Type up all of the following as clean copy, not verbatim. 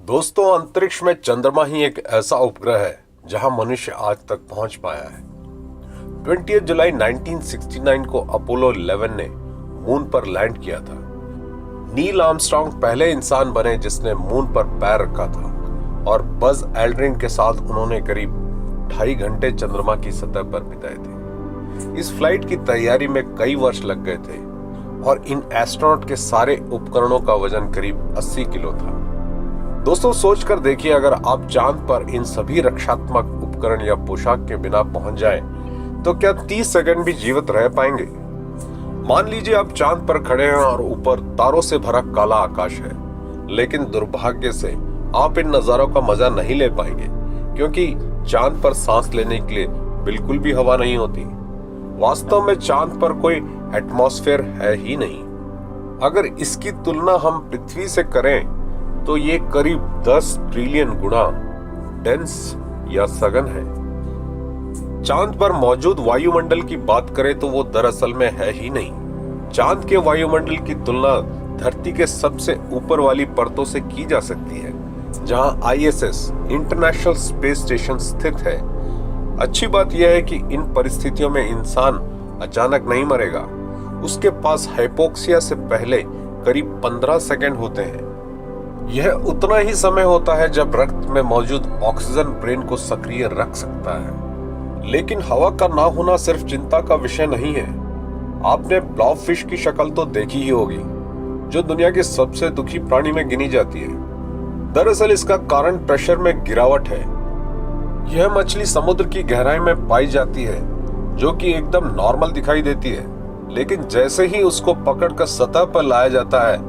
दोस्तों, अंतरिक्ष में चंद्रमा ही एक ऐसा उपग्रह है जहां मनुष्य आज तक पहुंच पाया है। 20 जुलाई 1969 को अपोलो 11 ने मून पर लैंड किया था। नील आर्मस्ट्रांग पहले इंसान बने जिसने मून पर पैर रखा था और बज एल्ड्रिन के साथ उन्होंने करीब 2.5 घंटे चंद्रमा की सतह पर बिताए थे। इस फ्लाइट की तैयारी में कई वर्ष लग गए थे और इन एस्ट्रोनॉट के सारे उपकरणों का वजन करीब 80 किलो था। दोस्तों, सोचकर देखिए, अगर आप चांद पर इन सभी रक्षात्मक उपकरण या पोशाक के बिना पहुंच जाएं, तो क्या 30 सेकंड भी जीवित रह पाएंगे? मान लीजिए आप चांद पर खड़े हैं और ऊपर तारों से भरा काला आकाश है, लेकिन दुर्भाग्य से आप इन नजारों का मजा नहीं ले पाएंगे क्योंकि चांद पर सांस लेने के लिए बिल्कुल भी हवा नहीं होती। वास्तव में चांद पर कोई एटमॉस्फेयर है ही नहीं। अगर इसकी तुलना हम पृथ्वी से करें तो ये करीब 10 ट्रिलियन गुना डेंस या सघन है। चांद पर मौजूद वायुमंडल की बात करें तो वो दरअसल में है ही नहीं। चांद के वायुमंडल की तुलना धरती के सबसे ऊपर वाली परतों से की जा सकती है, जहां आईएसएस इंटरनेशनल स्पेस स्टेशन स्थित है। अच्छी बात यह है कि इन परिस्थितियों में इंसान अचानक नहीं मरेगा। उसके पास हाइपोक्सिया से पहले करीब 15 सेकंड होते हैं। यह उतना ही समय होता है जब रक्त में मौजूद ऑक्सीजन ब्रेन को सक्रिय रख सकता है। लेकिन हवा का ना होना सिर्फ चिंता का विषय नहीं है। आपने ब्लॉबफिश की शक्ल तो देखी ही होगी, जो दुनिया के सबसे दुखी प्राणी में गिनी जाती है। दरअसल इसका कारण प्रेशर में गिरावट है। यह मछली समुद्र की गहराई में पाई जाती है, जो कि एकदम नॉर्मल दिखाई देती है, लेकिन जैसे ही उसको पकड़कर सतह पर लाया जाता है,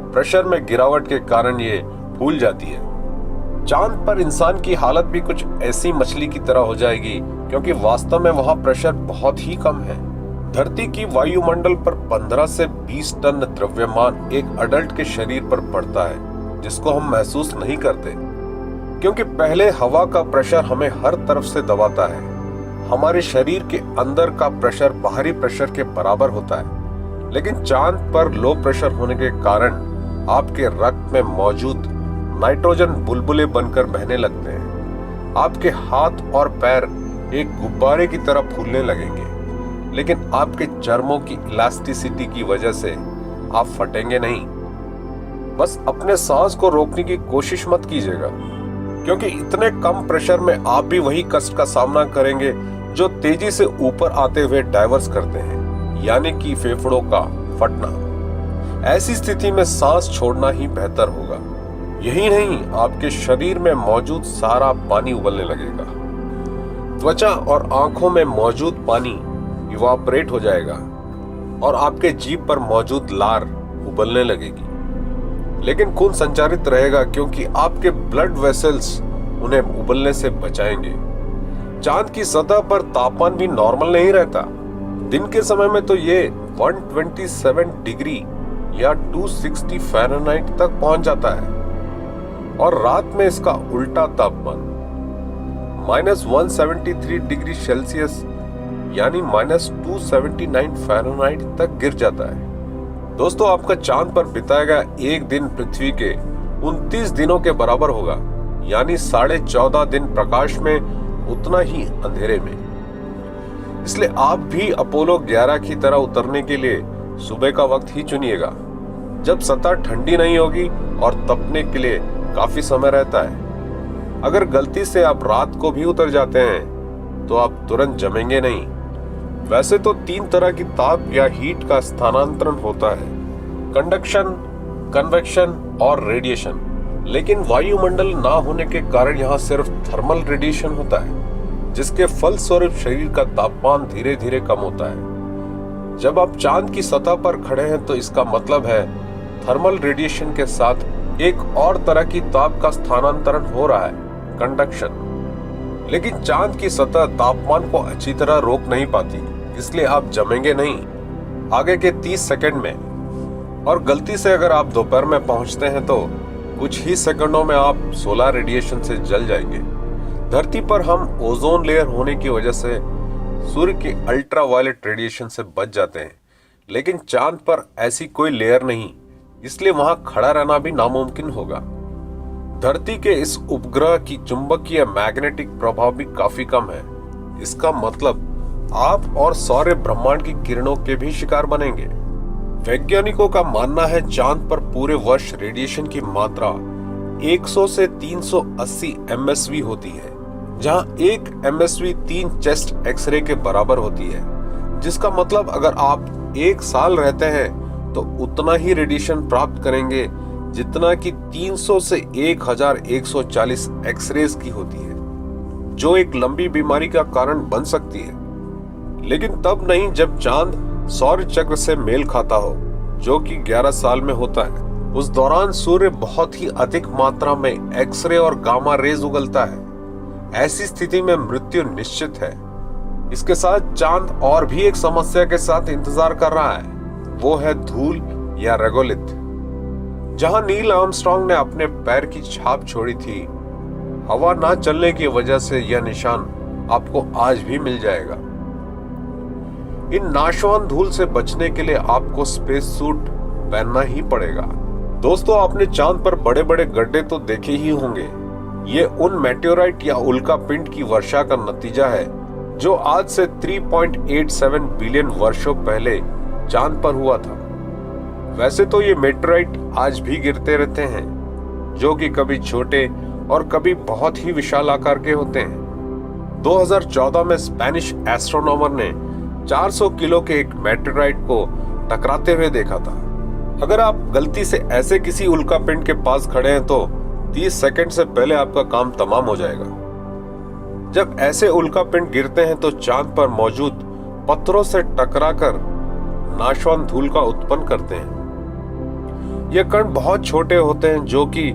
प्रेशर में गिरावट के कारण ये फूल जाती है। चांद पर इंसान की हालत भी कुछ ऐसी मछली की तरह हो जाएगी, क्योंकि वास्तव में वहां प्रेशर बहुत ही कम है। धरती की वायुमंडल पर 15 से 20 टन द्रव्यमान एक अडल्ट के शरीर पर पड़ता है, जिसको हम महसूस नहीं करते, क्योंकि पहले हवा का प्रेशर हमें हर तरफ से दबाता है। हमारे शरीर के अंदर का प्रेशर बाहरी प्रेशर के बराबर होता है, लेकिन चांद पर लो प्रेशर होने के कारण आपके रक्त में मौजूद नाइट्रोजन बुलबुले बनकर बहने लगते हैं। आपके हाथ और पैर एक गुब्बारे की तरह फूलने लगेंगे, लेकिन आपके चर्मों की इलास्टिसिटी की वजह से आप फटेंगे नहीं। बस अपने सांस को रोकने की कोशिश मत कीजिएगा, क्योंकि इतने कम प्रेशर में आप भी वही कष्ट का सामना करेंगे जो तेजी से ऊपर आते हुए डाइवर्स करते हैं, यानी कि फेफड़ों का फटना। ऐसी स्थिति में सांस छोड़ना ही बेहतर होगा। यही नहीं, आपके शरीर में मौजूद सारा पानी उबलने लगेगा। त्वचा और आंखों में मौजूद पानी इवापोरेट हो जाएगा और आपके जीभ पर मौजूद लार उबलने लगेगी, लेकिन खून संचारित रहेगा क्योंकि आपके ब्लड वेसल्स उन्हें उबलने से बचाएंगे। चांद की सतह पर तापमान भी नॉर्मल नहीं रहता। दिन के समय में तो ये 127 डिग्री या 260 फ़ारेनहाइट तक पहुंच जाता है, और रात में इसका उल्टा तापमान -173 डिग्री सेल्सियस यानी -279 फ़ारेनहाइट तक गिर जाता है। दोस्तों, आपका चांद पर बिताया गया एक दिन पृथ्वी के 29 दिनों के बराबर होगा, यानी 14.5 दिन प्रकाश में, उतना ही अंधेरे में। इसलिए आप भी अपोलो 11 की तरह उतरने के लिए सुबह का वक्त ही चुनिएगा, जब सतह ठंडी नहीं होगी और तपने के लिए काफी समय रहता है। अगर गलती से आप रात को भी उतर जाते हैं तो आप तुरंत जमेंगे नहीं। वैसे तो 3 तरह की ताप या हीट का स्थानांतरण होता है: कंडक्शन, कन्वेक्शन और रेडिएशन। लेकिन वायुमंडल ना होने के कारण यहाँ सिर्फ थर्मल रेडिएशन होता है, जिसके फलस्वरूप शरीर का तापमान धीरे धीरे कम होता है। जब आप चांद की सतह पर खड़े हैं तो इसका मतलब है थर्मल रेडिएशन के साथ एक और तरह की ताप का स्थानांतरण हो रहा है, कंडक्शन। लेकिन चांद की सतह तापमान को अच्छी तरह रोक नहीं पाती, इसलिए आप जमेंगे नहीं आगे के 30 सेकंड में। और गलती से अगर आप दोपहर में पहुंचते हैं तो कुछ ही सेकंडों में आप सोलर रेडिएशन से जल जाएंगे। धरती पर हम ओजोन लेयर होने की वजह से सूर्य के अल्ट्रावायलेट रेडिएशन से बच जाते हैं, लेकिन चांद पर ऐसी कोई लेयर नहीं, इसलिए वहां खड़ा रहना भी नामुमकिन होगा। धरती के इस उपग्रह की चुंबकीय मैग्नेटिक प्रभाव भी काफी कम है। इसका मतलब आप और सौर ब्रह्मांड की किरणों के भी शिकार बनेंगे। वैज्ञानिकों का मानना है चांद पर पूरे वर्ष रेडिएशन की मात्रा 100 से 380 MSV होती है, जहां 1 MSV 3 चेस्ट एक्सरे के बराबर होती है। जिसका मतलब अगर आप 1 साल रहते हैं तो उतना ही रेडिएशन प्राप्त करेंगे जितना कि 300 से 1140 एक्सरेज की होती है, जो एक लंबी बीमारी का कारण बन सकती है। लेकिन तब नहीं जब चांद सौर चक्र से मेल खाता हो, जो कि 11 साल में होता है। उस दौरान सूर्य बहुत ही अधिक मात्रा में एक्सरे और गामा रेज उगलता है। ऐसी स्थिति में मृत्यु निश्चित है। इसके साथ चांद और भी एक समस्या के साथ इंतजार कर रहा है, वो है धूल या रेगोलिथ। जहां नील आर्मस्ट्रांग ने अपने पैर की छाप छोड़ी थी, हवा ना चलने की वजह से यह निशान आपको आज भी मिल जाएगा। इन नाशवान धूल से बचने के लिए आपको स्पेस सूट पहनना ही पड़ेगा। दोस्तों, आपने चांद पर बड़े बड़े गड्ढे तो देखे ही होंगे। ये उन मेटेओराइट या उल्का पिंड की वर्षा का नतीजा है जो आज से 3.87 बिलियन वर्षों पहले चांद पर हुआ था। वैसे तो ये मेटेओराइट आज भी गिरते रहते हैं, जो कि कभी छोटे और कभी बहुत ही विशाल आकार के होते हैं। 2014 में स्पेनिश एस्ट्रोनॉमर ने 400 किलो के एक मेटेओराइट को टकराते हुए देखा था। अगर आप गलती से ऐसे किसी उल्का पिंड के पास खड़े हैं तो 30 सेकंड से पहले आपका काम तमाम हो जाएगा। जब ऐसे उल्का पिंड गिरते हैं तो चांद पर मौजूद पत्थरों से टकराकर नाशवान धूल का उत्पन्न करते हैं। ये कण बहुत छोटे होते हैं, जो कि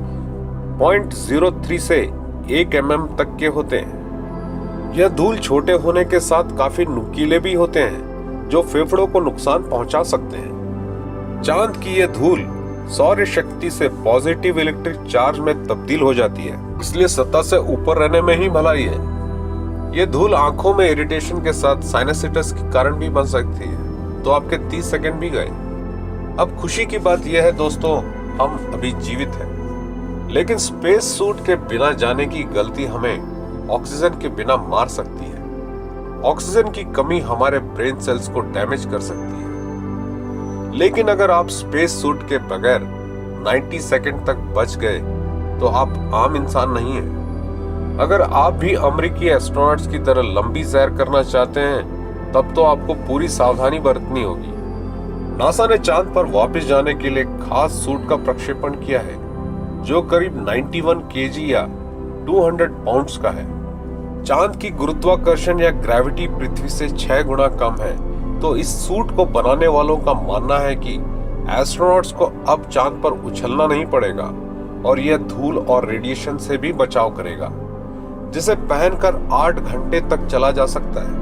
0.03 से 1 mm तक के होते हैं। यह धूल छोटे होने के साथ काफी नुकीले भी होते हैं, जो फेफड़ों को नुकसान पहुंचा सकते हैं। चांद की यह धूल सौर शक्ति से पॉजिटिव इलेक्ट्रिक चार्ज में तब्दील हो जाती है, इसलिए सतह से ऊपर रहने में ही भलाई है। यह धूल आंखों में इरिटेशन के साथ साइनसाइटिस के कारण भी बन सकती है। तो आपके 30 सेकंड भी गए। अब खुशी की बात यह है दोस्तों, हम अभी जीवित हैं। लेकिन स्पेस सूट के बिना जाने की गलती हमें ऑक्सीजन के बिना मार सकती है। ऑक्सीजन की कमी हमारे ब्रेन सेल्स को डैमेज कर सकती है। लेकिन अगर आप स्पेस सूट के बगैर 90 सेकंड तक बच गए तो आप आम इंसान नहीं हैं। अगर आप भी अमेरिकी एस्ट्रोनॉट्स की तरह लंबी सैर करना चाहते हैं, तब तो आपको पूरी सावधानी बरतनी होगी। नासा ने चांद पर वापस जाने के लिए खास सूट का प्रक्षेपण किया है, जो करीब 91 kg या 200 पाउंड्स का है। चांद की गुरुत्वाकर्षण या ग्रेविटी पृथ्वी से 6 गुना कम है, तो इस सूट को बनाने वालों का मानना है कि एस्ट्रोनॉट्स को अब चांद पर उछलना नहीं पड़ेगा और यह धूल और रेडिएशन से भी बचाव करेगा, जिसे पहनकर 8 घंटे तक चला जा सकता है।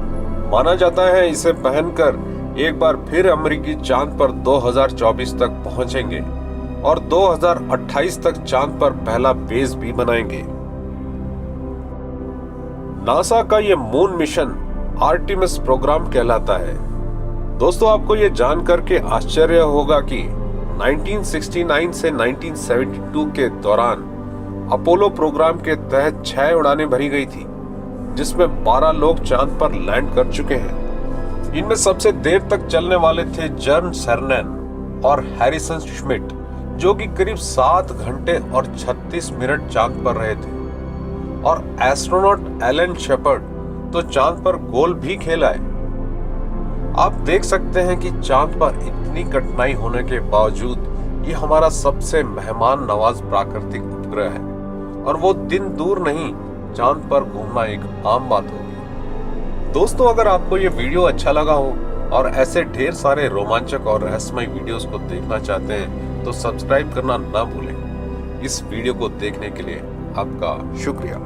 माना जाता है इसे पहनकर एक बार फिर अमेरिकी चांद पर 2024 तक पहुंचेंगे और 2028 तक चांद पर पहला बेस भी बनाएंगे। नासा का यह मून मिशन आर्टेमिस प्रोग्राम कहलाता है। दोस्तों, आपको यह जानकर के आश्चर्य होगा कि 1969 से 1972 के दौरान अपोलो प्रोग्राम के तहत 6 उड़ानें भरी गई थी, जिसमें 12 लोग चांद पर लैंड कर चुके हैं। इनमें सबसे देर तक चलने वाले थे जर्न सर्नेन और हैरिसन श्मिट, जो कि करीब 7 घंटे और 36 मिनट चांद पर रहे थे। और एस्ट्रोनॉट एलन शेपर्ड तो चांद पर गोल भी खेलाए। आप देख सकते हैं कि चांद पर इतनी कठिनाई होने के बावजूद ये हमारा सबसे मेहमान नवाज प्राकृतिक उपग्रह है, और वो दिन दूर नहीं, चांद पर घूमना एक आम बात होगी। दोस्तों, अगर आपको ये वीडियो अच्छा लगा हो और ऐसे ढेर सारे रोमांचक और रहस्यमय वीडियोस को देखना चाहते हैं तो सब्सक्राइब करना ना भूलें। इस वीडियो को देखने के लिए आपका शुक्रिया।